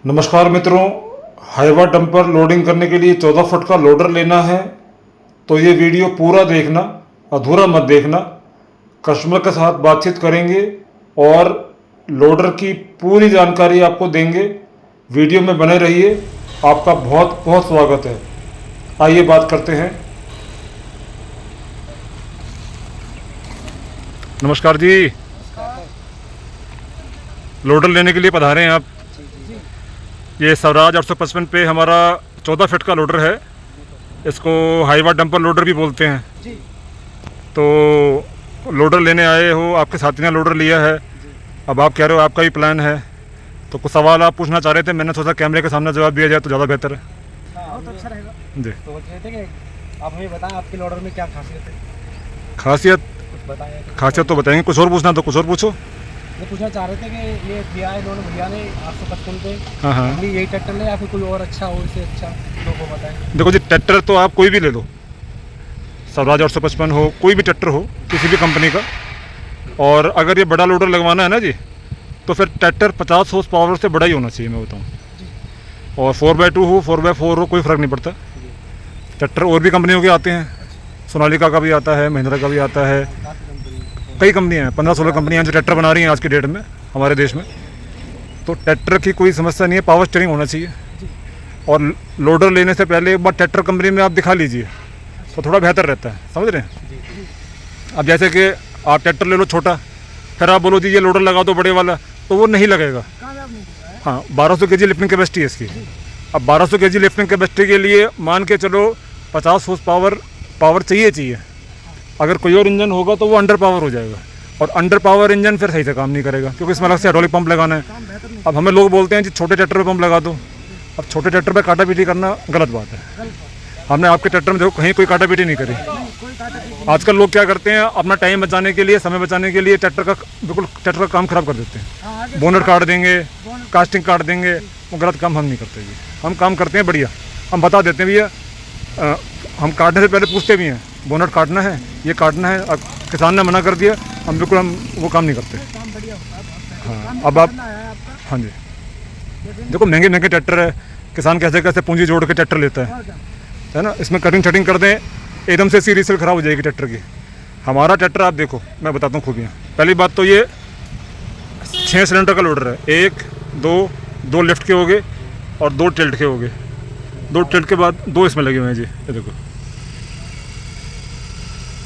नमस्कार मित्रों, Hyva dumper loading करने के लिए 14 फुट का लोडर लेना है तो ये वीडियो पूरा देखना, अधूरा मत देखना। कस्टमर के साथ बातचीत करेंगे और लोडर की पूरी जानकारी आपको देंगे। वीडियो में बने रहिए, आपका बहुत बहुत स्वागत है। आइए बात करते हैं। नमस्कार जी, लोडर लेने के लिए पधारे हैं आप। ये स्वराज 855 पे हमारा 14 फीट का लोडर है। इसको हाईवा डंपर लोडर भी बोलते हैं। तो लोडर लेने आए हो, आपके साथी ने लोडर लिया है, अब आप कह रहे हो आपका ही प्लान है, तो कुछ सवाल आप पूछना चाह रहे थे। मैंने सोचा कैमरे के सामने जवाब दिया जाए तो ज़्यादा बेहतर है। बहुत अच्छा रहेगा जी। तो सोच रहे थे कि आप हमें बताएं आपके लोडर में क्या खासियत है। खासियत तो बताएंगे, कुछ और पूछना तो कुछ और पूछो। ये पूछना चाह रहे थे कि ये दिया है इन्होंने भैया ने 855 पे, हाँ हाँ, अभी यही ट्रैक्टर ले या फिर कोई और अच्छा हो, इससे अच्छा लोगों को बताएं। देखो जी, ट्रैक्टर तो आप कोई भी ले लो, स्वराज 855 हो, कोई भी ट्रैक्टर हो किसी भी कंपनी का। और अगर ये बड़ा लोडर लगवाना है ना जी, तो फिर ट्रैक्टर 50 हॉर्स पावर से बड़ा ही होना चाहिए, मैं बताऊँ। और 4x2 हो 4x4 हो, कोई फ़र्क नहीं पड़ता। ट्रैक्टर और भी कंपनियों के आते हैं, सोनालिका का भी आता है, महिंद्रा का भी आता है, कई कंपनियाँ हैं, 15-16 कंपनियाँ जो ट्रैक्टर बना रही हैं आज की डेट में हमारे देश में। तो ट्रैक्टर की कोई समस्या नहीं है, पावर स्टीयरिंग होना चाहिए। और लोडर लेने से पहले एक बार ट्रैक्टर कंपनी में आप दिखा लीजिए तो थोड़ा बेहतर रहता है, समझ रहे हैं। अब जैसे कि आप ट्रैक्टर ले लो छोटा, फिर आप बोलो जी ये लोडर लगा दो बड़े वाला, तो वो नहीं लगेगा। हाँ, 1200 केजी लिफ्टिंग कैपेसिटी है इसकी। अब 1200 केजी लिफ्टिंग कैपेसिटी के लिए मान के चलो 50 हॉर्स पावर चाहिए। अगर कोई और इंजन होगा तो वो अंडर पावर हो जाएगा, और अंडर पावर इंजन फिर सही से काम नहीं करेगा, क्योंकि इसमें अलग से हाइड्रोलिक पंप लगाना है। अब हमें लोग बोलते हैं जी छोटे ट्रैक्टर पे पंप लगा दो। अब छोटे ट्रैक्टर पे काटा पीटी करना गलत बात है। हमने आपके ट्रैक्टर में देखो कहीं कोई काटा पीटी नहीं करी। आजकल लोग क्या करते हैं, अपना टाइम बचाने के लिए, समय बचाने के लिए ट्रैक्टर का काम खराब कर देते हैं। बोनट काट देंगे, कास्टिंग काट देंगे, वो गलत काम हम नहीं करते जी। हम काम करते हैं बढ़िया, हम बता देते हैं भैया। हम काटने से पहले पूछते भी हैं, बोनट काटना है, ये काटना है। अब किसान ने मना कर दिया, हम वो काम नहीं करते। हाँ, अब आप, हाँ जी, देखो महंगे ट्रैक्टर है, किसान कैसे पूंजी जोड़ के ट्रैक्टर लेता है ना। इसमें कटिंग शटिंग कर दें, एकदम से इसकी रीसेल ख़राब हो जाएगी ट्रैक्टर की। हमारा ट्रैक्टर आप देखो, मैं बताता हूँ खूबियाँ। पहली बात तो ये 6 सिलेंडर का लोडर है। 1 2 लेफ्ट के हो गए और 2 टिल्ट के हो गए। 2 टिल्ट के बाद 2 इसमें लगे हुए हैं जी। ये देखो,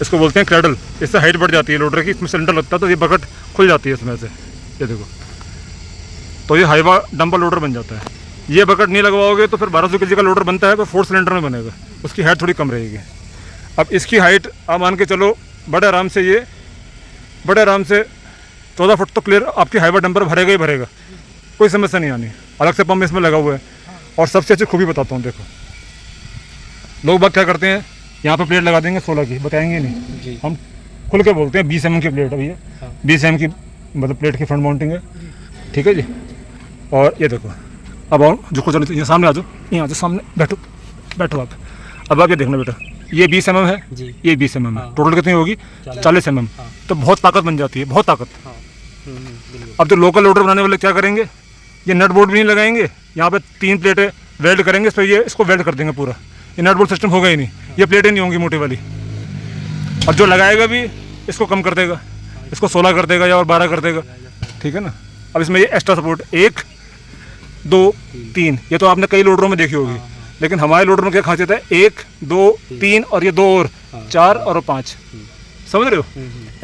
इसको बोलते हैं क्रैडल। इससे हाइट बढ़ जाती है लोडर की, इसमें सिलेंडर लगता है तो ये बकेट खुल जाती है इसमें से। ये देखो, तो ये हाईवा डंपर लोडर बन जाता है। ये बकेट नहीं लगवाओगे तो फिर 1200 केजी का लोडर बनता है, तो 4 सिलेंडर में बनेगा, उसकी हाइट थोड़ी कम रहेगी। अब इसकी हाइट आप मान के चलो, बड़े आराम से 14 फुट तो क्लियर आपकी हाईवा डंपर भरेगा ही भरेगा, कोई समस्या नहीं आनी। अलग से पंप इसमें लगा हुआ है। और सबसे अच्छी खूबी बताता हूँ, देखो लोग बात क्या करते हैं, यहाँ पे प्लेट लगा देंगे 16 की, बताएंगे नहीं जी। हम खुल के बोलते हैं 20 mm की प्लेट है भैया। 20 mm की मतलब प्लेट की फ्रंट माउंटिंग है, ठीक है जी। और ये देखो, अब आओ झुको, चलो ये सामने आ जाओ, यहाँ आ जाओ, सामने बैठो आप। अब आप ये देखना बेटा, ये 20 mm है जी, ये 20 mm है। टोटल कितनी होगी? 40 mm। तो बहुत ताकत बन जाती है, बहुत ताकत। अब जो लोकल लोडर बनाने वाले क्या करेंगे, ये नट बोल्ट भी नहीं लगाएंगे, यहाँ पे 3 प्लेटें वेल्ड करेंगे, तो ये इसको वेल्ड कर देंगे पूरा। ये नट बोल्ट सिस्टम होगा ही नहीं, ये प्लेटें नहीं होंगी मोटी वाली। और जो लगाएगा भी इसको कम कर देगा, इसको 16 कर देगा या और 12 कर देगा, ठीक है ना। अब इसमें ये एक्स्ट्रा सपोर्ट 1 2 3, ये तो आपने कई लोडरों में देखी होगी, लेकिन हमारे लोडर में क्या खासियत है, 1 2 3 और ये 2 और 4 और 5, समझ रहे हो।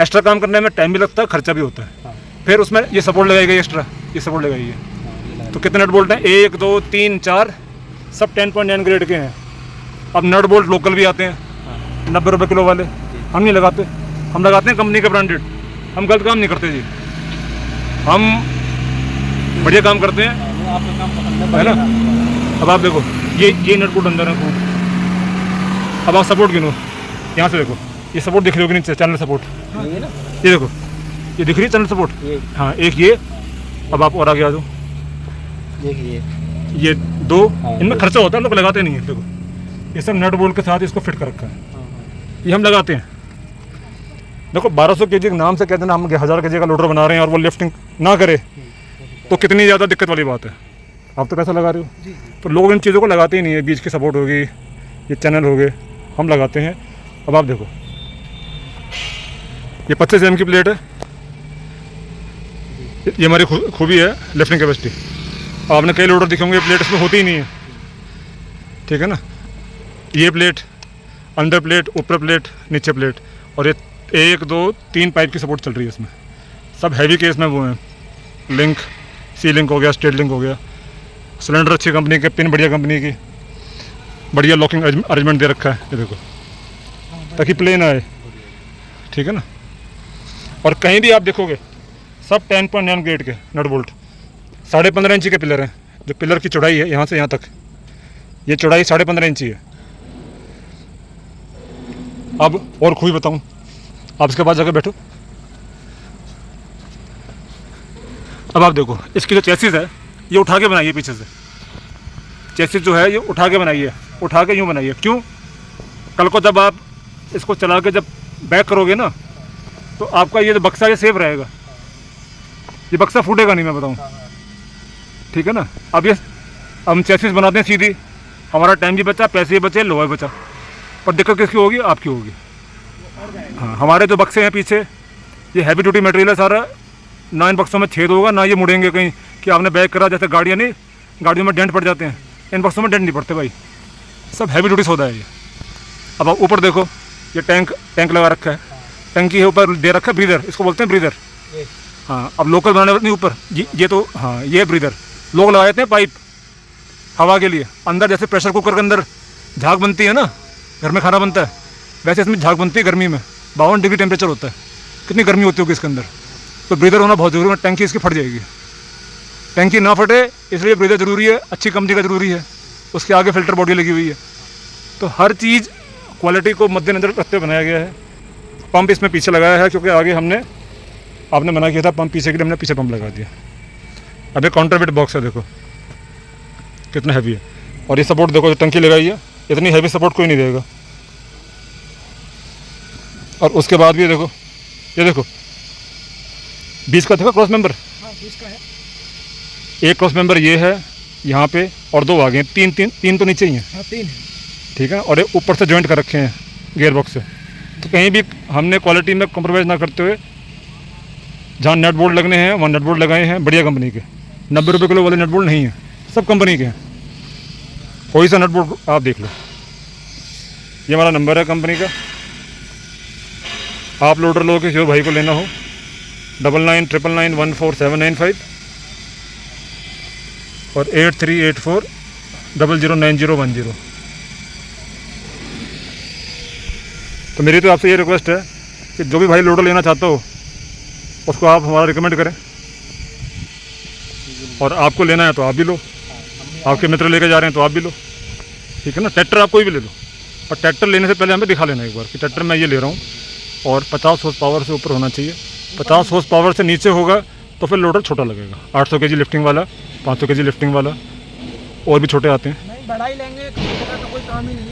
एक्स्ट्रा काम करने में टाइम भी लगता है, खर्चा भी होता है। फिर उसमें ये सपोर्ट लगाएगा, एक्स्ट्रा ये सपोर्ट लगाइए। तो कितने नट बोल्ट हैं? 1 2 3 4, सब 10.9 ग्रेड के हैं। अब नट बोल्ट लोकल भी आते हैं 90 रुपये किलो वाले, हम नहीं लगाते, हम लगाते हैं कंपनी के ब्रांडेड। हम गलत काम नहीं करते जी, हम बढ़िया काम करते हैं, है ना। अब आप देखो, ये नट बोल्ट अंदर है। अब आप सपोर्ट गिनो, यहाँ से देखो, ये सपोर्ट दिख रही होगी नीचे, चैनल सपोर्ट, ये देखो, ये दिख रही है चैनल सपोर्ट। हाँ, एक ये, अब आप और आगे आ जाओ, ये 2, इनमें खर्चा होता है, लोग लगाते नहीं है। देखो, ये सब नट बोल्ट के साथ इसको फिट कर रखा है, ये हम लगाते हैं। देखो 1200 केजी के नाम से कहते हैं ना, हम 1000 केजी का लोडर बना रहे हैं और वो लिफ्टिंग ना करे तो कितनी ज़्यादा दिक्कत वाली बात है। आप तो पैसा लगा रहे हो, जी जी। तो लोग इन चीज़ों को लगाते ही नहीं है। बीच की सपोर्ट होगी, ये चैनल हो गए, हम लगाते हैं। अब आप देखो, ये 25 mm की प्लेट है, ये हमारी खूबी है लिफ्टिंग कैपेसिटी। अब आपने कई लोडर दिखेंगे प्लेट इसमें होती ही नहीं है, ठीक है ना। ये प्लेट, अंडर प्लेट, ऊपर प्लेट, नीचे प्लेट, और ये 1 2 3 पाइप की सपोर्ट चल रही है इसमें। सब हैवी केस में वो हैं, लिंक, सी लिंक हो गया, स्टेट लिंक हो गया। सिलेंडर अच्छी कंपनी के, पिन बढ़िया कंपनी की, बढ़िया लॉकिंग अरेंजमेंट दे रखा है, ये देखो, ताकि प्लेन आए, ठीक है ना। और कहीं भी आप देखोगे सब 10.9 ग्रेड के नट बोल्ट, 15.5 इंची के पिलर हैं। जो पिलर की चौड़ाई है यहाँ से यहाँ तक, ये चौड़ाई 15.5 इंची है। अब और खूबी बताऊँ, आप इसके बाद जाकर बैठो। अब आप देखो, इसकी जो चेसिस है ये उठा के बनाई है पीछे से। चेसिस जो है ये उठा के बनाई है, उठा के यूँ बनाई है। क्यों? कल को जब आप इसको चला के जब बैक करोगे ना, तो आपका ये जो बक्सा ये सेफ रहेगा, ये बक्सा फूटेगा नहीं, मैं बताऊँ, ठीक है ना। अब ये हम चेसिस बनाते हैं सीधी, हमारा टाइम भी बचा, पैसे भी बचे, लोहा भी बचा, पर दिक्कत किसकी होगी? आपकी होगी। हाँ, हमारे जो बक्से हैं पीछे, ये हैवी ड्यूटी मटेरियल है सारा, ना इन बक्सों में छेद होगा, ना ये मुड़ेंगे कहीं कि आपने बैक करा, जैसे गाड़ियाँ नहीं, गाड़ियों में डेंट पड़ जाते हैं, इन बक्सों में डेंट नहीं पड़ते भाई, सब हैवी ड्यूटी सौदा है ये। अब आप ऊपर देखो, ये टैंक लगा रखा है, टंकी है, ऊपर दे रखा है ब्रीदर, इसको बोलते हैं ब्रीदर। हाँ, अब लोकल बनाने वाले नहीं ऊपर, ये तो हाँ, ये ब्रीदर लोग लगा देते हैं पाइप हवा के लिए। अंदर जैसे प्रेशर कुकर के अंदर झाग बनती है ना, घर में खाना बनता है, वैसे इसमें झाग बनती है गर्मी में, 52 डिग्री टेम्परेचर होता है, कितनी गर्मी होती होगी इसके अंदर, तो ब्रीदर होना बहुत ज़रूरी है। टंकी इसकी फट जाएगी, टंकी ना फटे इसलिए ब्रीदर ज़रूरी है, अच्छी कंपनी का ज़रूरी है, उसके आगे फिल्टर बॉडी लगी हुई है। तो हर चीज़ क्वालिटी को मद्देनजर रखते हुए बनाया गया है। पंप इसमें पीछे लगाया है क्योंकि आगे आपने मना किया था पंप पीछे के लिए, हमने पीछे पंप लगा दिया। अब ये काउंटर वेट बॉक्स है, देखो कितना हैवी है। और ये सपोर्ट देखो, जो टंकी लगाई है, इतनी हैवी सपोर्ट कोई नहीं देगा। और उसके बाद भी देखो, ये देखो 20 का देखो क्रॉस मेंबर, हाँ 20 का है। एक क्रॉस मेंबर ये है यहाँ पे, और 2 आगे हैं, तीन तो नीचे ही हैं, हाँ 3 है, ठीक है। और ये ऊपर से जॉइंट कर रखे हैं गियर बॉक्स से। तो कहीं भी हमने क्वालिटी में कॉम्प्रोमाइज़ ना करते हुए, जहाँ नट बोल्ट लगने हैं वहाँ नट बोल्ट लगाए हैं बढ़िया कंपनी के। 90 रुपये किलो वाले नट बोल्ट नहीं हैं, सब कंपनी के हैं। कोई सा नट बोल्ट आप देख लो। ये हमारा नंबर है कंपनी का, आप लोडर लोगों के जो भाई को लेना हो 9999914795 और 8384009010। तो मेरी तो आपसे ये रिक्वेस्ट है कि जो भी भाई लोडर लेना चाहता हो उसको आप हमारा रिकमेंड करें, और आपको लेना है तो आप भी लो, आपके मित्र लेके जा रहे हैं तो आप भी लो, ठीक है ना। ट्रैक्टर आप कोई भी ले लो, पर ट्रैक्टर लेने से पहले हमें दिखा लेना एक बार कि ट्रैक्टर मैं ये ले रहा हूँ, और 50 हॉर्स पावर से ऊपर होना चाहिए। 50 हॉर्स पावर से नीचे होगा तो फिर लोडर छोटा लगेगा, 800 kg लिफ्टिंग वाला, 500 kg लिफ्टिंग वाला, और भी छोटे आते हैं। नहीं बढ़ा ही लेंगे, छोटे का तो कोई काम ही नहीं है।